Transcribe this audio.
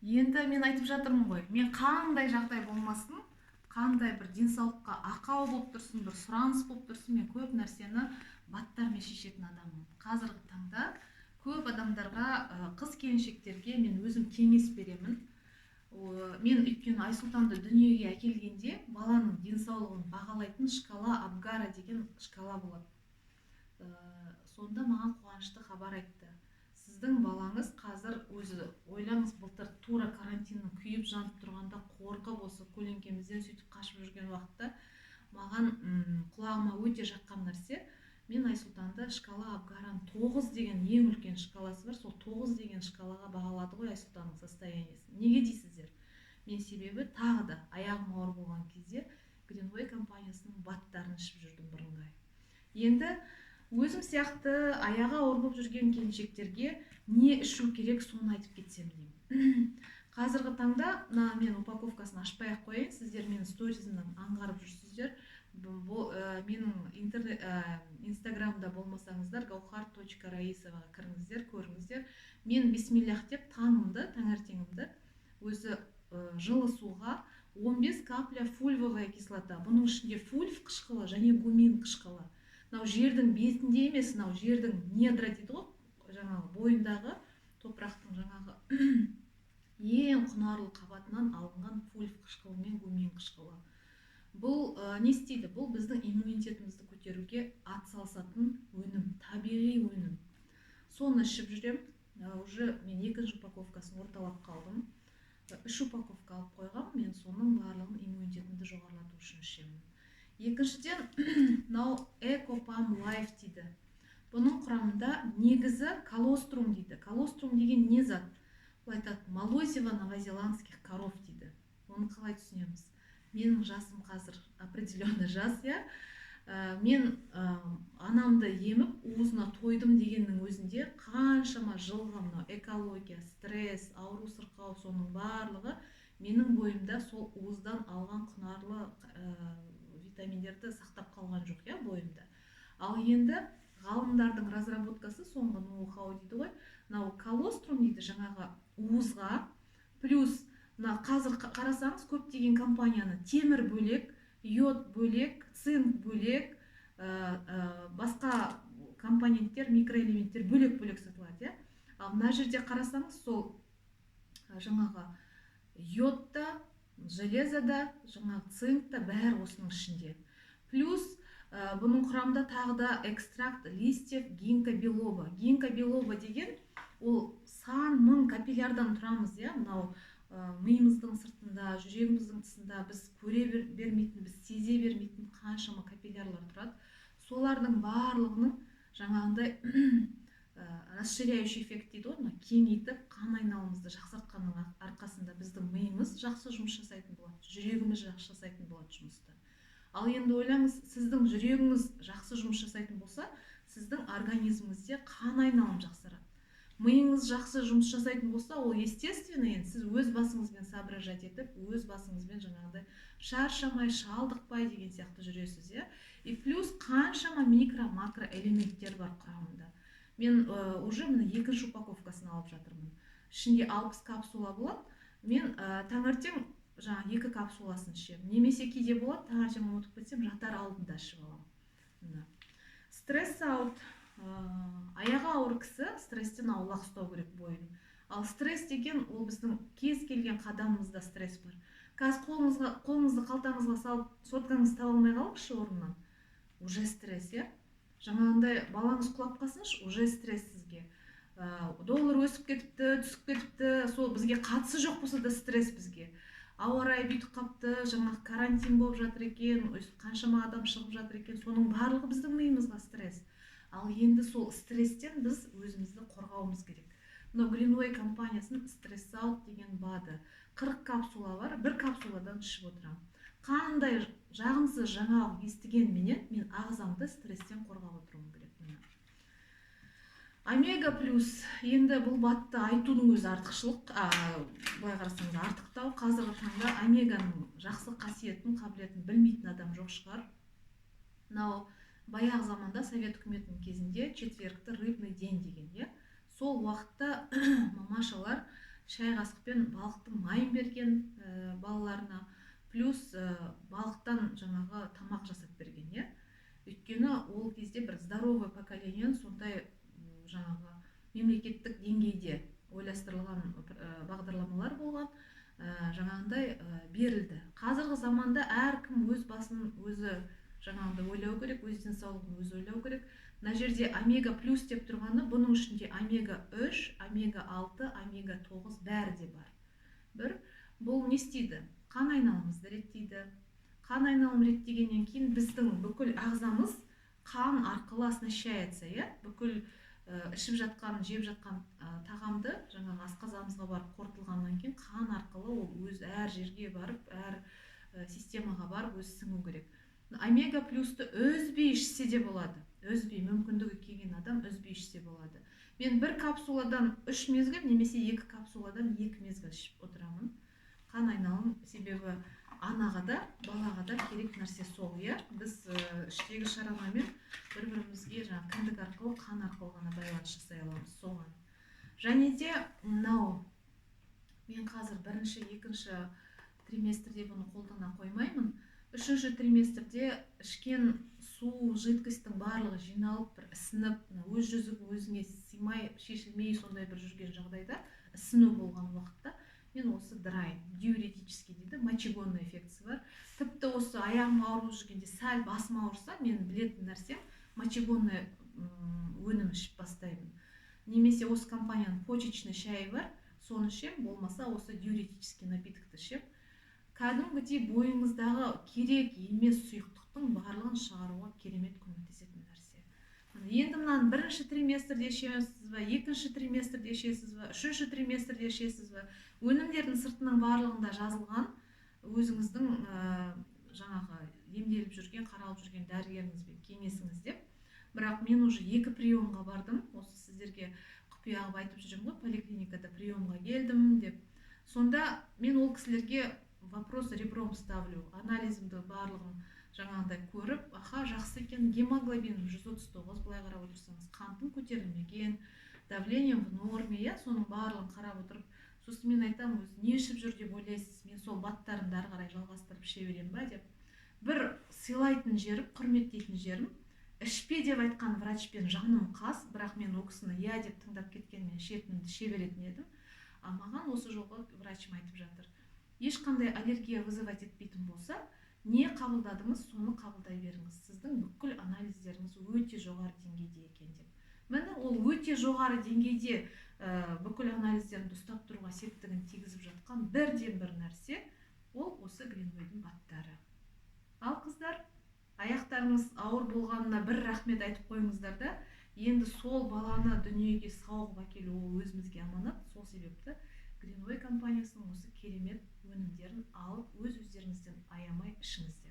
Енді мен айтып жатырмын ғой, мен қандай жағдай болмасын, қандай бір денсаулыққа ақау болып тұрсын, бір сұраныс болып тұрсын, мен көп нәрсені баттармен шешетін адаммын. Қазіргі таңда көп адамдарға, қыз келіншектерге мен өзім кеңес беремін. Мен өйткені Айсұлтанды дүниеге әкелгенде баланың денсаулығын бағалайтын шкала Абгара деген шкала болады. Сонда маған қуанышты хабар айтты. Сіздің балаңыз қазір өзі ойлаңыз, былтыр тура карантиннің күйіп жанып тұрғанда қорқып осы көлеңкемізден сөйтіп қашып жүрген уақытта маған құлағыма өте жаққан нәрсе, мен Айсұлтанды шкала Абгараның 9 деген ең үлкен шкаласы бар, сол 9 деген шкалаға бағалады ғой Айсұлтанның состояниесін. Неге дейсіздер? Мен себебі тағы да аяғым ауыр болған кезде Greenway компаниясының баттарын ішіп жүрдім бірыңғай. Енді өзім сияқты аяғы ауыр болып жүрген келіншектерге не ішу керек, соны айтып кетсем деймін. Қазіргі таңда мен упаковкасын ашпай ақ қояйын, сіздер менің сторизімнен аңғарып жүрсіздер. Менің инстаграмда болмасаңыздар gauhar.raisovаға кіріңіздер, көріңіздер. Мен бисмиллах деп таңертеңімді өзі жылы суға 15 капля фульвовая кислота, бұның ішінде фульв қышқылы және гумин қышқылы. Мынау жердің бетінде емес, мынау жердің недра дейді ғой, жаңағы бойындағы топырақтың жаңағы ең құнарлы қабатынан алынған фульв қышқылы мен гумин қышқылы. Бұл не істейді? Бұл біздің иммунитетімізді көтеруге атсалысатын өнім, табиғи өнім. Соны ішіп жүрем. Уже мен екінші упаковкасын орталап қалдым. 3 упаковка алып қойғам, мен соның барлығын иммунитетімді жоғарлату үшін ішемін. Екіншіден, мынау Экопам Лайф дейді. Бұның құрамында негізі колострум дейді. Колострум деген не зат? Бұл айтады, молозиво новозеландских коров дейді. Оны қалай түсінеміз? Менің жасым қазір определенный жас, я. Мен анамды еміп, уызына тойдым дегеннің өзінде қаншама жылғы мынау экология, стресс, ауру сырқау, соның барлығы менің бойымда сол уыздан алған құнарлы витаминдерді сақтап қалған жоқ, я, бойымда. Ал енді ғалымдардың разработкасы, соңғы ноу-хау дейді ғой, мынау колострум дейді, жаңағы уызға, плюс қазір қарасаңыз көптеген компанияны темір бөлек, йод бөлек, цинк бөлек, басқа компоненттер, микроэлементтер бөлек-бөлек сатылады. Ал мына жерде қарасаңыз, сол жаңағы йодта, железода, жаңағы цинкта бәрі осының ішінде. Плюс бұның құрамында тағы да экстракт листьев гинка белова. Гинка белова деген ол сан мың капиллярдан тұрамыз, мынау миымыздың сыртында, жүрегіміздің тысында біз көре бермейтін, біз сезе бермейтін қаншама капиллярлар тұрады. Солардың барлығының жаңағындай расширяющий эффект дейді ғой, кеңейтіп, қан айналымызды жақсартқанның арқасында біздің миымыз жақсы жұмыс жасайтын болады, жүрегіміз жақсы жасайтын болады жұмысты. Ал енді ойлаңыз, сіздің жүрегіңіз жақсы жұмыс жасайтын болса, сіздің организміңізде қан айналым жақсарады. Миыңыз жақсы жұмыс жасайтын болса, ол естественно, енді сіз өз басыңызбен соображать етіп, өз басыңызбен жаңағыдай шаршамай, шалдықпай деген сияқты жүресіз, И плюс қаншама микро-макро элементтер бар құрамында. Мен уже мына екінші упаковкасын алып жатырмын. Ішінде 60 капсула болады. Мен таңертең жаңа 2 капсуласын ішемін. Немесе кейде болады, таңертең ұмытып кетсем, жатар алдында ішіп аламын. Стресс аут. Аяғы ауыр кісі стресстен аулақ ұстау керек бойын. Ал стресс деген, ол біздің кез келген қадамымызда стресс бар. Қазір қолыңызды қалтаңызға салып, соткаңызды таба алмай қалыңызшы орнынан. Уже стресс, Жаңағындай балаңыз құлап қалсыншы, уже стресс сізге. Доллар өсіп кетіпті, түсіп кетіпті, сол бізге қатысы жоқ болса да стресс бізге. Ауа райы бүйтіп қапты, жаңағы карантин болып жатыр екен, қаншама адам шығып жатыр екен, соның барлығы біздің миымызға стресс. Ал енді сол стресстен біз өзімізді қорғауымыз керек. Мынау Greenway компаниясының стресс аут деген БАДы. 40 капсула бар, бір капсуладан ішіп отырамын. Қандай жағымсыз жаңалық естігенменен мен ағзамды стресстен қорғап отыруым керек. Омега плюс, енді бұл БАДты айтудың өзі артықшылық, былай қарасаңыз артықтау. Қазіргі таңда омеганың жақсы қасиетін, қабілетін білмейтін адам жоқ шығар. Мынау баяғы заманда Совет үкіметінің кезінде четвергті рыбный день деген, Сол уақытта мамашалар шай қасықпен балықтың майын берген балаларына, плюс балықтан жаңағы тамақ жасап берген, иә. Өйткені ол кезде бір здоровый поколениен сондай жаңағы мемлекеттік деңгейде ойластырылған бағдарламалар болған, жаңағындай берілді. Қазіргі заманда әркім өз басын өзі жаңағындай ойлау керек, өз денсаулығын өзі ойлау керек. Мына жерде омега плюс деп тұрғаны, бұның ішінде омега 3, омега 6, омега 9 бәрі де бар. Бұл не істейді? Қан айналымызды реттейді. Қан айналым реттегеннен кейін біздің бүкіл ағзамыз қан арқылы оснащается, иә? Бүкіл ішіп жатқан, жеп жатқан тағамды жаңағы асқазанымызға барып қорытылғаннан кейін қан арқылы ол өз әр жерге барып, әр системаға барып өз сіңу керек. Омега плюсты үзбей ішсе де болады. Үзбей, мүмкіндігі келген адам үзбей ішсе болады. Мен бір капсуладан 3 мезгіл, немесе 2 капсуладан 2 мезгіл ішіп отырамын. Қан айналым, себебі анаға да, балаға да керек нәрсе сол, иә. Біз іштегі шаранамен бір-бірімізге жаңа кіндік арқылы, қан арқылы ғана байланыс жасай аламыз соған. Және де мынау, мен қазір бірінші, екінші триместрде бұны қолдана қоймаймын. Үшінші триместрде ішкен су, жидкостьтің барлығы жиналып, бір ісініп, өз жүзігі өзіңе сыймай, шешілмей сондай бір жүрген жағдайда, ісіну болған уақытта мен осы драй, диуретический дейді, мочегонный эффектісі бар. Тіпті осы аяғым ауырып жүргенде, сәл басым ауырса, мен білетін нәрсем мочегонный өнім ішіп бастаймын. Немесе осы компанияның почечный шайы бар, соны ішем, болмаса осы диуретический напитокты ішем. Кәдімгідей бойыңыздағы керек емес сұйықтықтың барлығын шығаруға керемет көмектесетін нәрсе. Енді мынаны бірінші триместрде ішесіз бе, екінші триместрде ішесіз бе, үшінші триместрде ішесіз бе, өнімдердің сыртының барлығында жазылған өзіңіздің жаңағы емделіп жүрген, қаралып жүрген дәрігеріңізбен кеңесіңіз деп. Бірақ мен уже 2 приемға бардым, осы сіздерге құпия қылып айтып жүрмін ғой, поликлиникада приемға келдім деп. Сонда мен ол кісілерге вопрос ребром ставлю, анализімді барлығын жаңағыдай көріп, аха, жақсы екен, гемоглобин 139, былай қарап отырсаңыз, қантың көтерілмеген, давлением в норме, иә, соның барлығын қарап отырып, сосын мен айтамын, өзі не ішіп жүр деп ойлайсыз, мен сол баттарымды ары қарай жалғастырып іше берем ба деп. Бір сыйлайтын жерім, құрметтейтін жерім, ішпе деп айтқан врачпен жаным қас, бірақ мен ол кісіні иә деп тыңдап кеткенмен ішетінімді іше беретін едім. А маған осы жолғы врачым айтып жатыр, ешқандай аллергия вызывать етпейтін болса, не қабылдадыңыз, соны қабылдай беріңіз. Сіздің бүкіл анализдеріңіз өте жоғары деңгейде екен деп. Міне ол өте жоғары деңгейде бүкіл анализдерімді ұстап тұруға септігін тигізіп жатқан бірден бір нәрсе, ол осы Greenway-дің баттары. Ал қыздар, аяқтарыңыз ауыр болғанына бір рахмет айтып қойыңыздар да, енді сол баланы дүниеге сауығып әкелу ол өзімізге аманат, сол себепті Greenway компаниясының осы керемет өнімдерін алып, өз-өздеріңізден аямай ішіңіздер.